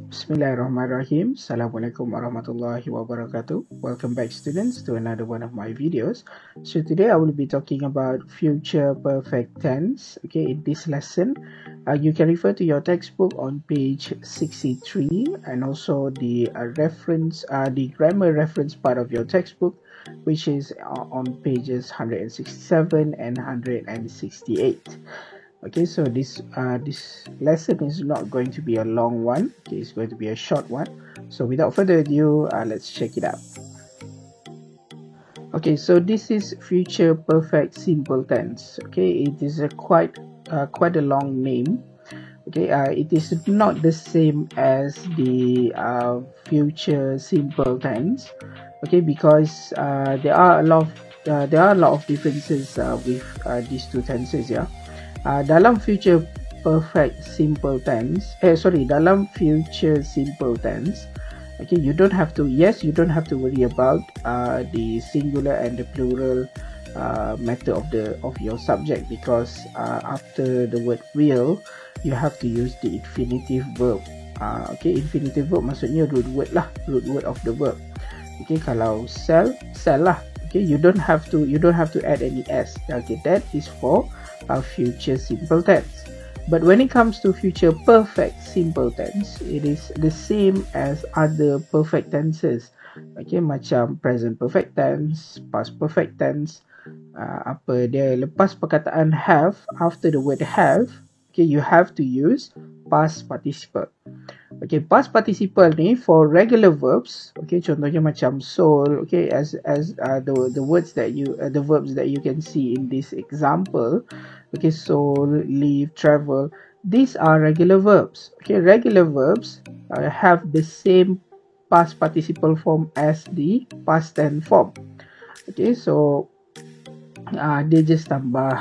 Bismillahirrahmanirrahim. Assalamualaikum warahmatullahi wabarakatuh. Welcome back, students, to another one of my videos. So today I will be talking about future perfect tense. Okay, in this lesson, you can refer to your textbook on page 63 and also the the grammar reference part of your textbook, which is on pages 167 and 168. Okay, so this lesson is not going to be a long one. Okay, it's going to be a short one. So without further ado, let's check it out. Okay, so this is future perfect simple tense. Okay, it is a quite a long name. Okay, it is not the same as the future simple tense. Okay, because there are a lot of differences with these two tenses. Yeah. Dalam future perfect simple tense, dalam future simple tense, okay, you don't have to worry about the singular and the plural matter of your subject, because after the word will, you have to use the infinitive verb. Okay, infinitive verb maksudnya root word of the verb. Okay, kalau sell lah. Okay, you don't have to add any s. Okay, that is for future simple tense. But when it comes to future perfect simple tense, it is the same as other perfect tenses. Okay, macam present perfect tense, past perfect tense. Apa dia, lepas perkataan have, after the word have, okay, you have to use past participle. Okay, past participle ni for regular verbs. Okay, contohnya macam sold. Okay, as the words that the verbs that you can see in this example. Okay, sold, live, travel. These are regular verbs. Okay, regular verbs have the same past participle form as the past tense form. Okay, so dia just tambah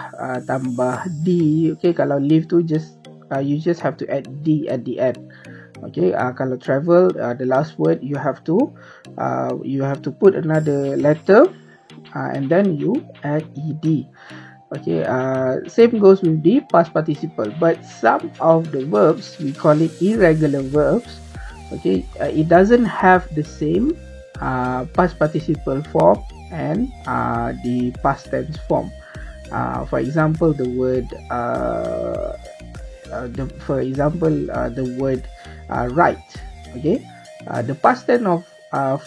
d. Okay, kalau live tu you just have to add d at the end. Okay, kalau travel, the last word you have to put another letter, and then you add ed. Okay, same goes with the past participle. But some of the verbs, we call it irregular verbs. Okay, it doesn't have the same past participle form and the past tense form. For example, the word the word write. Okay, the past tense of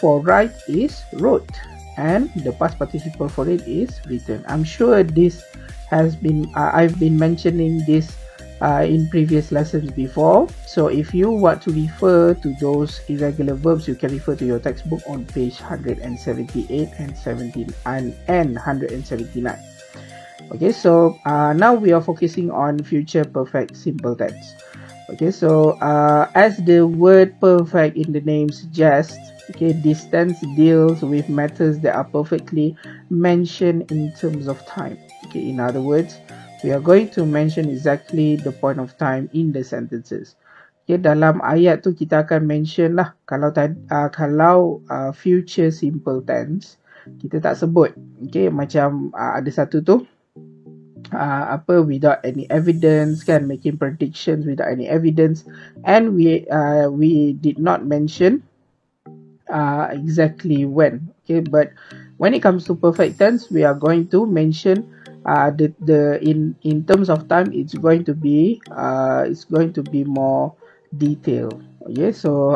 for write is wrote, and the past participle for it is written. I'm sure this has been I've been mentioning this in previous lessons before. So if you want to refer to those irregular verbs, you can refer to your textbook on page 178 and 179. Okay, so now we are focusing on future perfect simple tense. Okay, so as the word perfect in the name suggests, okay, this tense deals with matters that are perfectly mentioned in terms of time. Okay, in other words, we are going to mention exactly the point of time in the sentences. Okay, dalam ayat tu kita akan mention lah, kalau future simple tense kita tak sebut. Okay, macam ada satu tu, without any evidence, kan, making predictions without any evidence, and we did not mention exactly when. Okay, but when it comes to perfect tense, we are going to mention in terms of time, it's going to be more detailed. Okay, so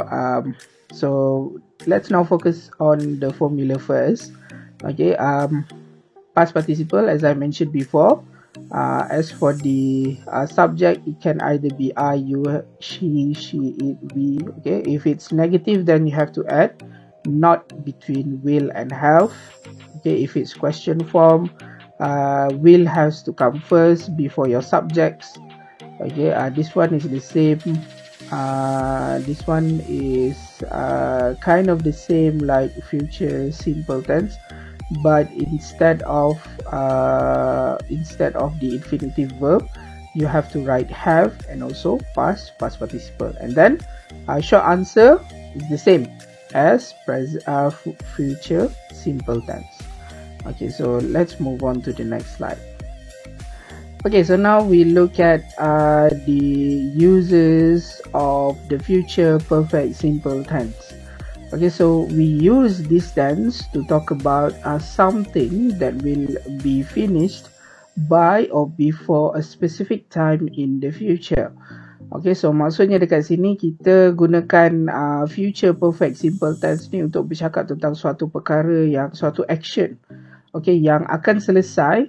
let's now focus on the formula first. Okay, past participle, as I mentioned before. As for the subject, it can either be I, you, she, it, we. Okay, if it's negative, then you have to add not between will and have. Okay, if it's question form, will has to come first before your subjects. Okay, this one is the same. This one is kind of the same like future simple tense, but instead of the infinitive verb, you have to write have and also past participle, and then short answer is the same as future simple tense. Okay, so let's move on to the next slide. Okay, so now we look at the uses of the future perfect simple tense. Okay, so we use this tense to talk about something that will be finished by or before a specific time in the future. Okay, so maksudnya dekat sini kita gunakan future perfect simple tense ni untuk bercakap tentang suatu perkara yang suatu action, okay, yang akan selesai,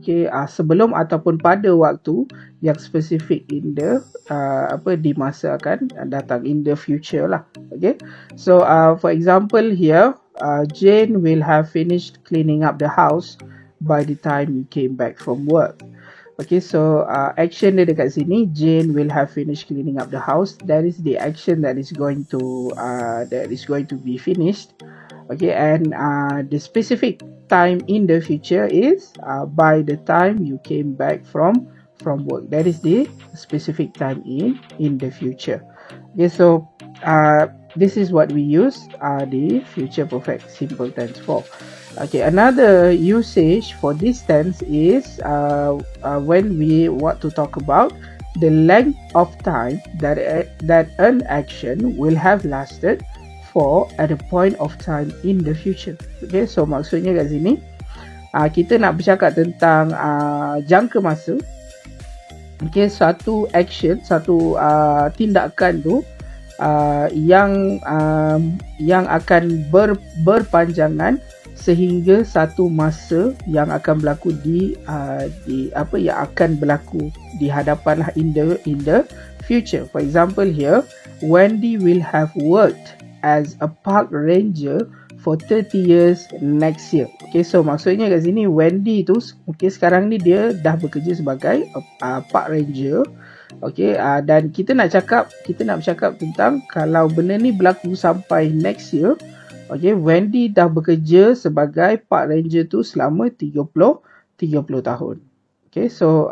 okay, sebelum ataupun pada waktu yang spesifik in the di masa akan datang, in the future lah. Okay, so for example here, Jane will have finished cleaning up the house by the time you came back from work. Okay, so action dia dekat sini, Jane will have finished cleaning up the house. That is the action that is going to be finished. Okay, and the specific time in the future is by the time you came back from work. That is the specific time in the future. Okay, so this is what we use the future perfect simple tense for. Okay, another usage for this tense is when we want to talk about the length of time that an action will have lasted for at a point of time in the future. Okay, so maksudnya kat sini kita nak bercakap tentang jangka masa. Okay, satu action, satu tindakan tu yang akan berpanjangan sehingga satu masa yang akan berlaku yang akan berlaku di hadapan lah in the future. For example here, Wendy will have worked as a park ranger for 30 years next year. Okay, so maksudnya kat sini Wendy tu, okay, sekarang ni dia dah bekerja sebagai park ranger. Okay, dan kita nak bercakap tentang kalau benda ni berlaku sampai next year. Okay, Wendy dah bekerja sebagai park ranger tu selama 30 tahun. Okay, so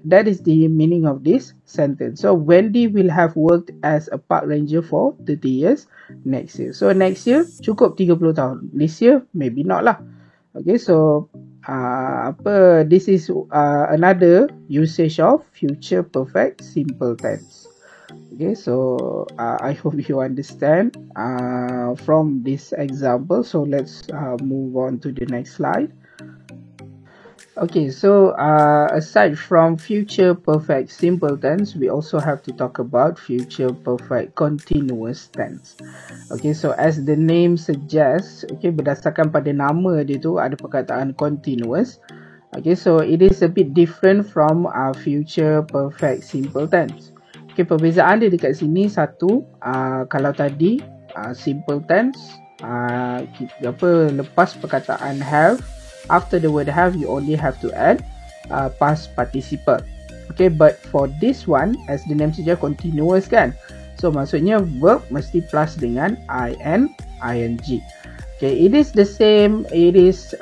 that is the meaning of this sentence. So Wendy will have worked as a park ranger for 30 years next year. So next year cukup 30 tahun. This year maybe not lah. Okay, so this is another usage of future perfect simple tense. Okay, so I hope you understand from this example. So let's move on to the next slide. Okay, so aside from future perfect simple tense, we also have to talk about future perfect continuous tense. Okay, so as the name suggests, okay, berdasarkan pada nama dia tu ada perkataan continuous. Okay, so it is a bit different from future perfect simple tense. Okay, perbezaan dia dekat sini satu, kalau tadi simple tense, lepas perkataan have, after the word have you only have to add past participle. Okay, but for this one, as the name suggests, continuous kan, so maksudnya verb mesti plus dengan ing. Okay, it is the same, it is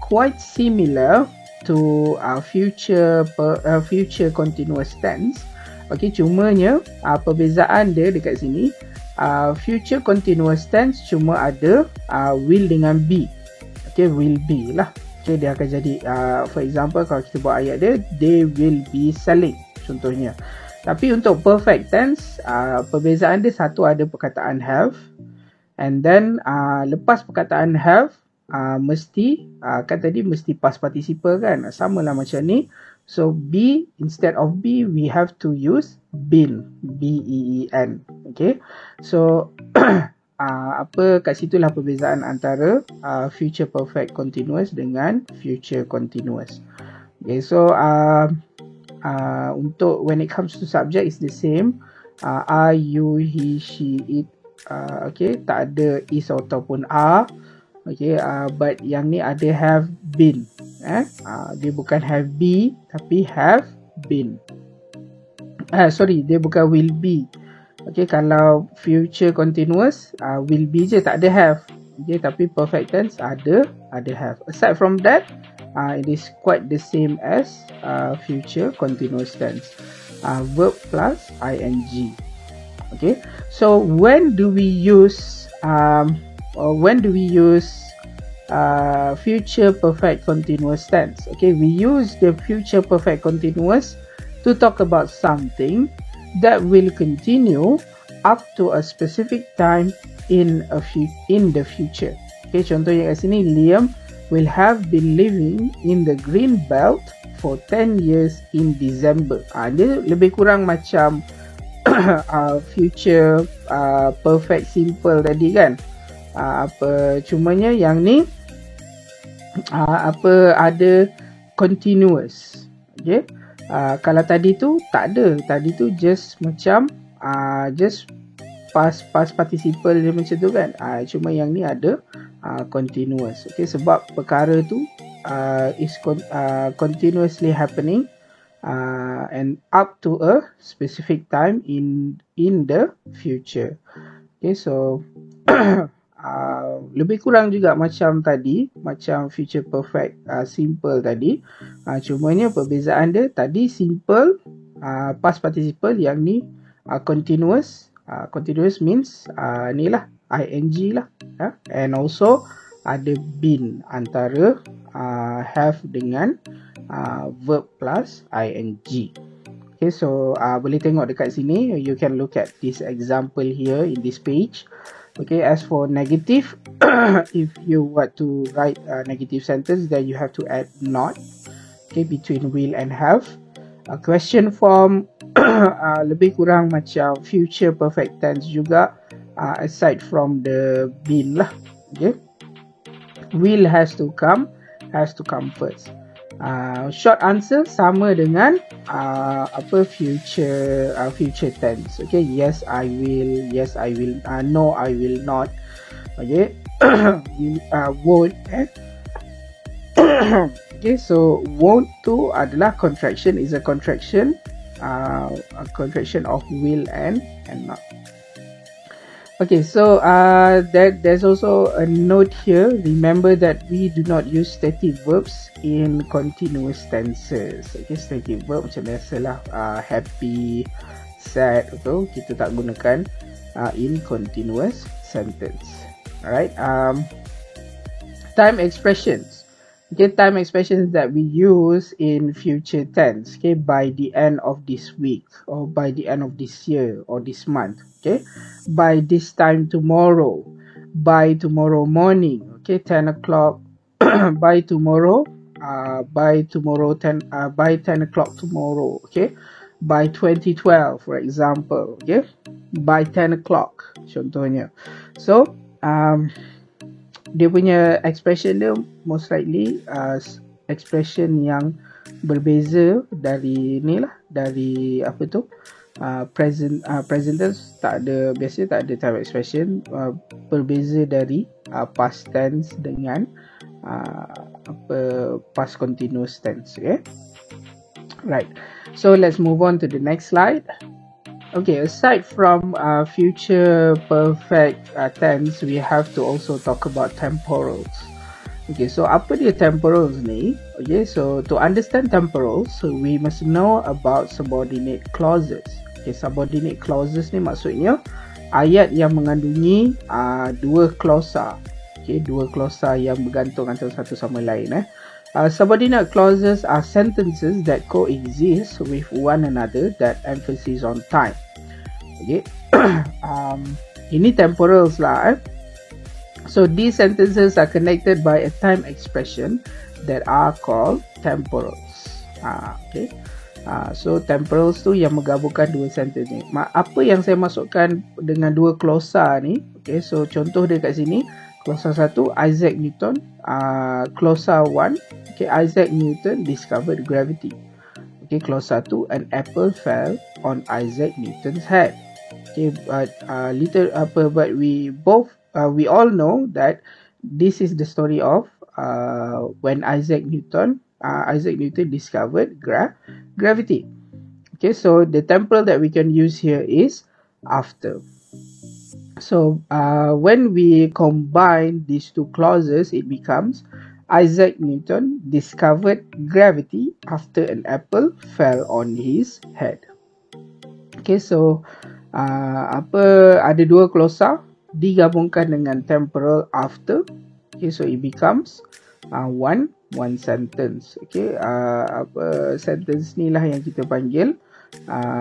quite similar to future continuous tense. Okay, cumanya perbezaan dia dekat sini, future continuous tense cuma ada will dengan be. Okay, will be lah. Okay, dia akan jadi for example kalau kita buat ayat dia, they will be selling contohnya. Tapi untuk perfect tense, perbezaan dia satu ada perkataan have, and then lepas perkataan have mesti kan tadi mesti past participle kan, sama lah macam ni. So be, instead of be we have to use been, B-E-E-N. Okay, so kat situlah perbezaan antara future perfect continuous dengan future continuous. Okay, so untuk when it comes to subject is the same, I, you, he, she, it. Okay, tak ada is ataupun are. Okay, but yang ni ada have been. Dia bukan have be tapi have been. Sorry, dia bukan will be. Okay, kalau future continuous will be je, tak ada have. Okay, tapi perfect tense ada have. Aside from that, it is quite the same as future continuous tense. Verb plus ing. Okay, so when do we use future perfect continuous tense. Okay, we use the future perfect continuous to talk about something that will continue up to a specific time in the future. Okay, contohnya kat sini, Liam will have been living in the green belt for 10 years in December. Dia lebih kurang macam future perfect simple tadi kan. Cumanya yang ni ada continuous. Okay, kalau tadi tu tak ada, tadi tu just macam just past participle je macam tu kan. Cuma yang ni ada continuous. Okay, sebab perkara tu is continuously happening and up to a specific time in the future. Okay, so lebih kurang juga macam tadi, macam future perfect simple tadi. Cumanya perbezaan dia, tadi simple past participle, yang ni continuous. Continuous means ni lah ing lah, and also ada been antara have dengan verb plus ing. Okay, so boleh tengok dekat sini, you can look at this example here in this page. Okay, as for negative, if you want to write a negative sentence, then you have to add not, okay, between will and have. Question form lebih kurang macam future perfect tense juga, aside from the been lah. Okay, will has to come first. Short answer sama dengan future tense. Okay, yes I will, no I will not. Okay, won't. Okay, so won't tu adalah contraction, is a contraction of will and not. Okay, so there's also a note here. Remember that we do not use stative verbs in continuous tenses. Okay, stative verb macam biasalah, happy, sad, atau kita tak gunakan in continuous sentence. Alright, time expressions. Okay, time expressions that we use in future tense. Okay, by the end of this week, or by the end of this year, or this month. Okay, by this time tomorrow, by tomorrow morning. Okay, 10 o'clock. By tomorrow. By 10 o'clock tomorrow. Okay, by 2012, for example. Okay, by 10 o'clock contohnya. So dia punya expression dia most likely expression yang berbeza dari ni lah, dari apa tu, present tense tak ada, biasanya tak ada time expression, berbeza dari past tense dengan past continuous tense. Okay, right, so let's move on to the next slide. Okay, aside from future perfect tense, we have to also talk about temporals. Okay, so apa dia temporals ni? Okay, so to understand temporals, so we must know about subordinate clauses. Okay, subordinate clauses ni maksudnya ayat yang mengandungi dua klausa. Okay, dua klausa yang bergantung antara satu sama lain. Subordinate clauses are sentences that coexist with one another that emphasis on time. Okay, ini temporals lah. So these sentences are connected by a time expression that are called temporals. Okay, so temporals tu yang menggabungkan dua sentence ni. Apa yang saya masukkan dengan dua klausa ni? Okay, so contoh dia kat sini. Klausa 1, Isaac Newton. Klausa 1, okay, Isaac Newton discovered gravity. Okay, klausa 2, an apple fell on Isaac Newton's head. Okay, but we all know that this is the story of when Isaac Newton discovered gravity. Okay, so the temporal that we can use here is after. So when we combine these two clauses, it becomes Isaac Newton discovered gravity after an apple fell on his head. Okay, so ada dua klausa digabungkan dengan temporal after. Okay, so it becomes one sentence. Okay, apa sentence ni lah yang kita panggil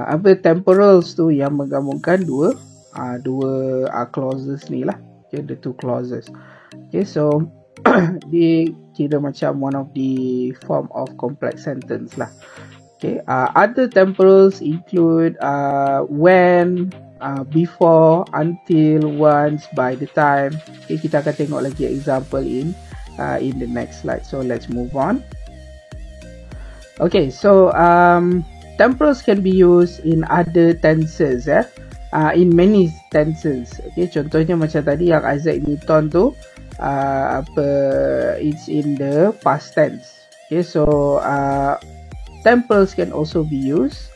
apa temporals tu, yang menggabungkan dua clauses ni lah. Okay, the two clauses. Okay, so dia kira macam one of the form of complex sentence lah. Okay, other temporals include when, before, until, once, by the time. Okay, kita akan tengok lagi example in the next slide. So let's move on. Okay, so temporals can be used in other tenses, in many tenses. Okay, contohnya macam tadi yang Isaac Newton tu, it's in the past tense. Okay, so temporals can also be used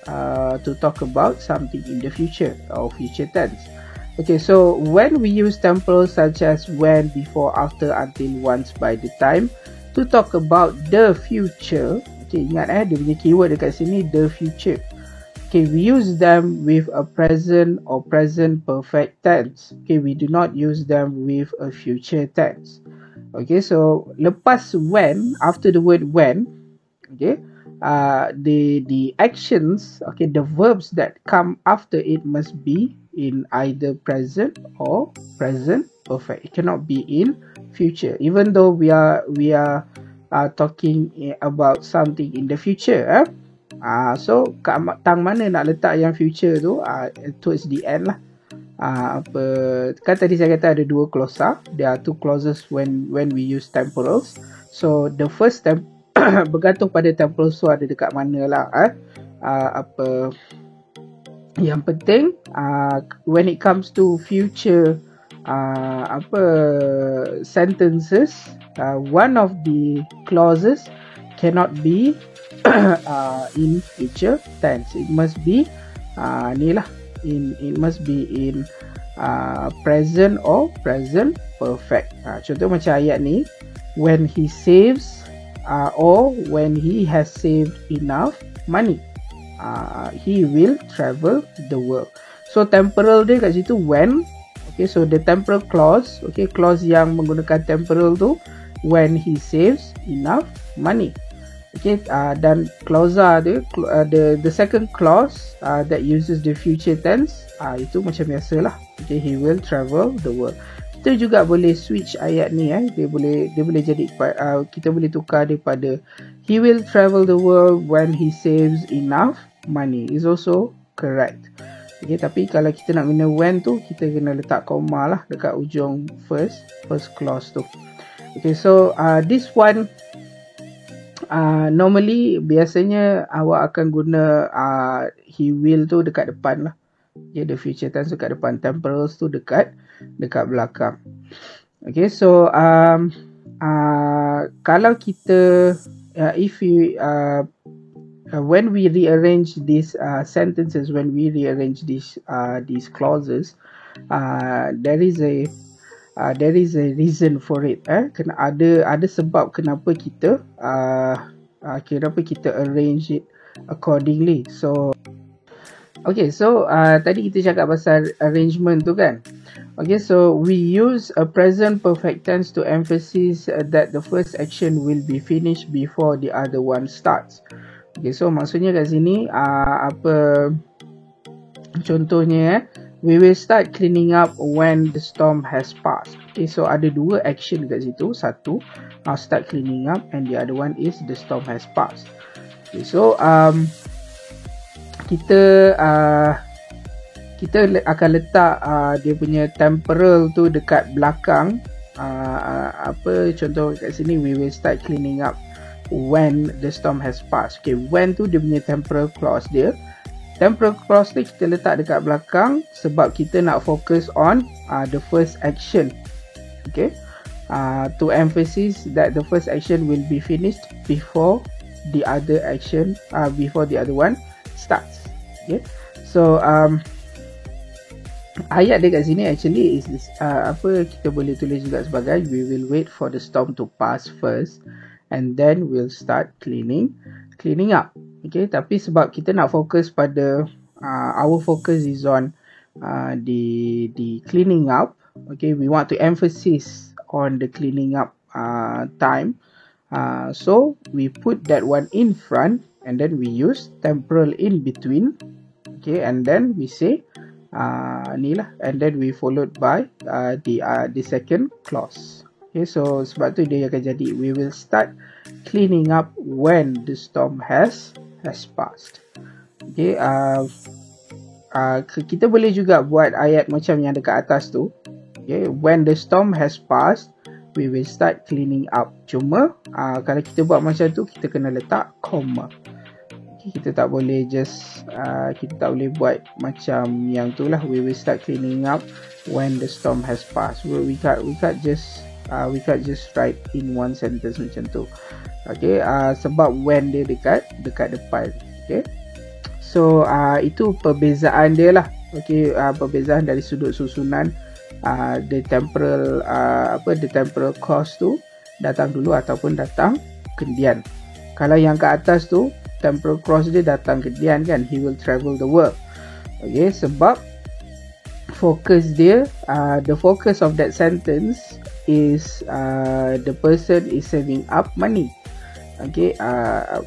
to talk about something in the future or future tense. Okay, so when we use temporals such as when, before, after, until, once, by the time to talk about the future. Okay, ingat dia punya keyword dekat sini, the future. Okay, we use them with a present or present perfect tense. Okay, we do not use them with a future tense. Okay, so lepas when, after the word when, okay, the actions, okay, the verbs that come after it must be in either present or present perfect. It cannot be in future, even though we are talking about something in the future. So tang mana nak letak yang future tu, towards the end lah. Apa kan tadi saya kata ada dua clausa. There are two clauses when we use temporals. So the first bergantung pada temporals tu ada dekat mana lah. Apa yang penting when it comes to future sentences, one of the clauses cannot be in future tense. It must be ni lah, it must be in present or present perfect. Contoh macam ayat ni, when he saves or when he has saved enough money, he will travel the world. So temporal dia kat situ when. Okay, so the temporal clause, okay, clause yang menggunakan temporal tu, when he saves enough money. Okay, dan clausa dia, the second clause that uses the future tense, itu macam biasalah. Okay, he will travel the world. Kita juga boleh switch ayat ni, dia boleh jadi kita boleh tukar daripada he will travel the world when he saves enough money is also correct. Okay, tapi kalau kita nak guna when tu, kita kena letak koma lah dekat ujung first clause tu. Okay, so this one normally biasanya awak akan guna he will tu dekat depan lah. Okay, the future tense dekat depan, temporals tu dekat belakang. Okay, so kalau kita if you when we rearrange these sentences, when we rearrange these clauses, there is a reason for it. Kena ada sebab kenapa kita arrange it accordingly. So okay, so tadi kita cakap pasal arrangement tu kan. Okay, so we use a present perfect tense to emphasize that the first action will be finished before the other one starts. Okay, so maksudnya kat sini apa contohnya, we will start cleaning up when the storm has passed. Okay, so ada dua action kat situ. Satu, start cleaning up, and the other one is the storm has passed. Okay, so kita akan letak dia punya temporal tu dekat belakang. Apa contoh kat sini, we will start cleaning up when the storm has passed. Okay, when tu dia punya temporal clause dia. Temporal clause ni kita letak dekat belakang sebab kita nak fokus on the first action. Okay, to emphasize that the first action will be finished before the other action, before the other one starts. Okay, so ayat dia kat sini actually is apa kita boleh tulis juga sebagai we will wait for the storm to pass first and then we'll start cleaning up. Okay, tapi sebab kita nak fokus pada our focus is on the cleaning up. Okay, we want to emphasize on the cleaning up time. So we put that one in front, and then we use temporal in between. Okay, and then we say ni lah, and then we followed by the second clause. Okay, so sebab tu dia akan jadi we will start cleaning up when the storm has passed. Okay, kita boleh juga buat ayat macam yang dekat atas tu. Okay, when the storm has passed, we will start cleaning up. Cuma kalau kita buat macam tu, kita kena letak comma. Okay, kita tak boleh just kita tak boleh buat macam yang tu lah. We will start cleaning up when the storm has passed. We can't just write in one sentence macam tu. Okay, sebab when dia dekat depan. Okay, so itu perbezaan dia lah. Okay, perbezaan dari sudut susunan the temporal the temporal clause tu datang dulu ataupun datang kemudian. Kalau yang ke atas tu temporal clause dia datang kemudian kan, he will travel the world. Okay, sebab focus dia, the focus of that sentence is the person is saving up money. Okay,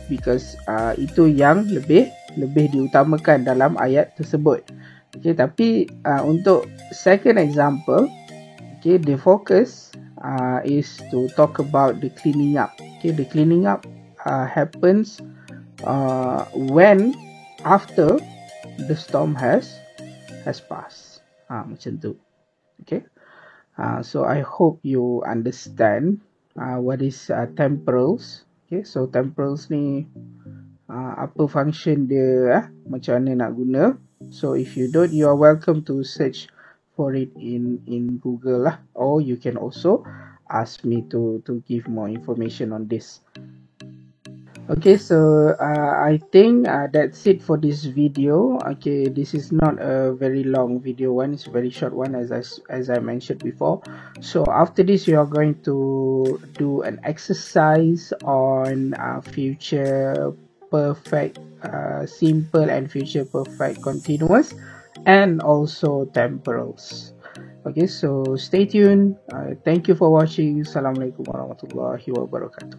because itu yang lebih diutamakan dalam ayat tersebut. Okay, tapi untuk second example, okay, the focus is to talk about the cleaning up. Okay, the cleaning up happens when after the storm has passed. Macam tu. Okay, so I hope you understand what is temporals. Okay, so temporals ni apa function dia, macam mana nak guna. So if you don't, you are welcome to search for it in Google lah, or you can also ask me to give more information on this. Okay, so I think that's it for this video. Okay, this is not a very long video one, it's a very short one as I mentioned before. So after this, you are going to do an exercise on future perfect simple and future perfect continuous, and also temporals. Okay, so stay tuned. Thank you for watching. Assalamualaikum warahmatullahi wabarakatuh.